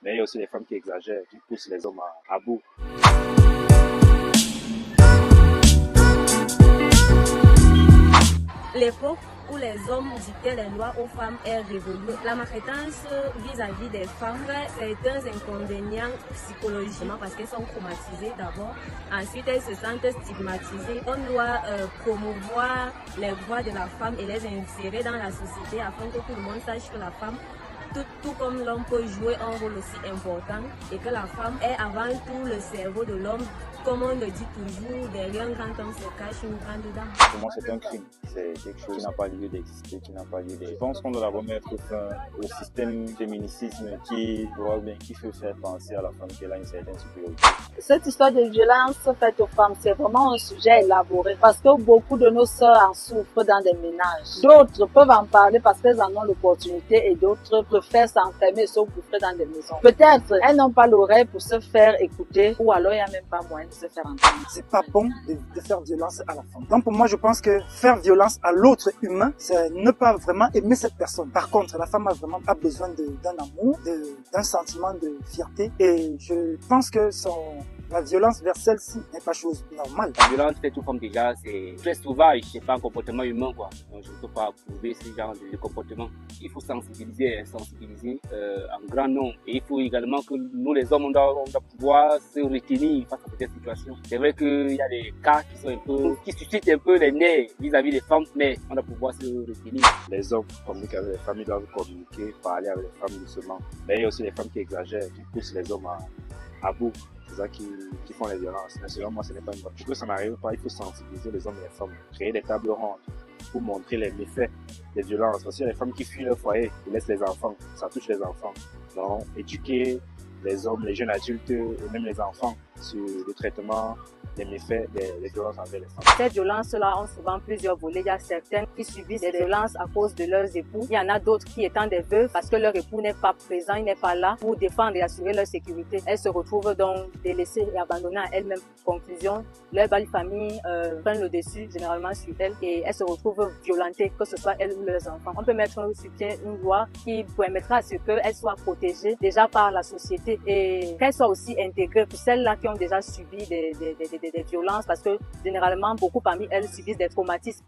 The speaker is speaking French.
Mais il y a aussi les femmes qui exagèrent, qui poussent les hommes à bout. L'époque où les hommes dictaient les lois aux femmes est révolue. La maltraitance vis-à-vis des femmes, certains inconvénients psychologiquement parce qu'elles sont traumatisées d'abord. Ensuite, elles se sentent stigmatisées. On doit promouvoir les droits de la femme et les insérer dans la société afin que tout le monde sache que la femme, tout comme l'homme, peut jouer un rôle aussi important et que la femme est avant tout le cerveau de l'homme. Comme on le dit toujours, derrière un grand homme se cache une grande dame. Pour moi, c'est un crime. C'est quelque chose qui n'a pas lieu d'exister, qui n'a pas lieu d'exister. Je pense qu'on doit d'abord mettre fin au système féminicisme qui fait faire penser à la femme qu'elle a une certaine supériorité. Cette histoire de violence faite aux femmes, c'est vraiment un sujet élaboré parce que beaucoup de nos sœurs en souffrent dans des ménages. D'autres peuvent en parler parce qu'elles en ont l'opportunité et d'autres préfèrent s'enfermer et s'engouffrer dans des maisons. Peut-être elles n'ont pas l'oreille pour se faire écouter ou alors il n'y a même pas moyen de se faire entendre. C'est pas bon de faire violence à la femme. Donc pour moi, je pense que faire violence à l'autre humain, c'est ne pas vraiment aimer cette personne. Par contre, la femme a besoin d'un amour, d'un sentiment de fierté et je pense que la violence vers celle-ci n'est pas chose normale. La violence faite aux femmes déjà, c'est très sauvage, c'est pas un comportement humain quoi. Donc je ne peux pas approuver ce genre de comportement. Il faut sensibiliser en grand nombre. Et il faut également que nous les hommes, on doit pouvoir se retenir face à cette situation. C'est vrai qu'il y a des cas qui suscitent un peu les nerfs vis-à-vis des femmes, mais on doit pouvoir se retenir. Les hommes communiquent avec les femmes, ils doivent communiquer, parler avec les femmes doucement. Mais il y a aussi les femmes qui exagèrent, qui poussent les hommes à bout. C'est ça qui font les violences. Mais selon moi, ce n'est pas une bonne chose. Pour que ça n'arrive pas, il faut sensibiliser les hommes et les femmes. Créer des tables rondes pour montrer les méfaits des violences. Parce qu'il y a les femmes qui fuient leur foyer, ils laissent les enfants. Ça touche les enfants. Donc, éduquer les hommes, les jeunes adultes et même les enfants sur le traitement des méfaits des violences envers les femmes. Ces violences-là ont souvent plusieurs volets. Il y a certaines qui subissent des violences à cause de leurs époux. Il y en a d'autres qui, étant des veuves, parce que leur époux n'est pas présent, il n'est pas là pour défendre et assurer leur sécurité. Elles se retrouvent donc délaissées et abandonnées à elles-mêmes. Conclusion, leur belle famille prennent le dessus généralement sur elles et elles se retrouvent violentées, que ce soit elles ou leurs enfants. On peut mettre sur pied une loi qui permettra à ce qu'elles soient protégées déjà par la société et qu'elles soient aussi intégrées pour celles-là qui ont déjà subi des violences parce que généralement beaucoup parmi elles subissent des traumatismes.